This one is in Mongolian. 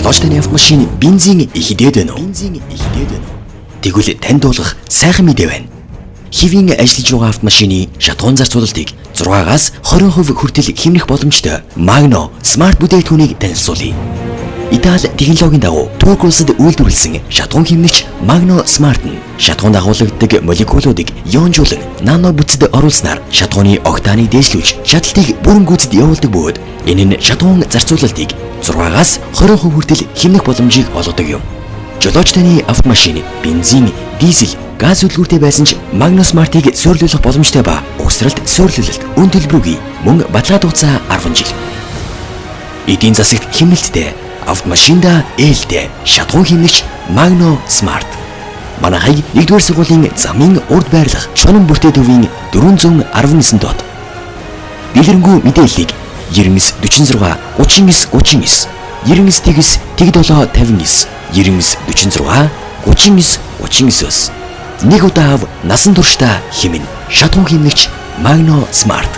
Жолооч таны автомашины бензин их идээд байна уу? Тэгвэл танд дуулах сайхан мэдээ байна. Хэвийн ажиллаж байгаа автомашины шатуун зарцуулалтыг 6-аас 20% хүртэл хэмнэх боломжтой Magno Smart бүтээгдэхүүнийг танилцуулъя. Итали технологийн дагуу Турк улсад үйлдвэрлэсэн шатуун хэмнэгч Magno Smart нь шатуун дагуулдаг молекулуудыг ионжуулан нано бүтцэд оруулснаар шатууны октаныг дээшлүүлж шаталтыг бүрэн гүйцэд явуулдаг бөгөөд энэ нь шатуун зарцуулалтыг 6-аас 20% хүртэл хэмнэх боломжийг олгодог юм. Жолооч таны автомашины бензин, дизель, газ хөдөлгөөртэй байсан ч Magno Smart-ыг суурилуулах боломжтой ба угсралт суурилуулалт үн төлбөргүй мөн баталгаа хугацаа 10 жил. Эдийн засагт хэмнэлттэй автомашинда ээлтэй шатуун хэмнэгч Magno Smart. Манайхыг 1-р сургуулийн замын урд байрлах шунан бүртээ төвийн 419 дот. Дэлгэрэнгүй мэдээллийг 99 46 39 39 99 тэгс тэг7 59 99 46 39 39-с нэг удаа насан туршдаа хэмнэн шатуун хэмнэгч Magno Smart.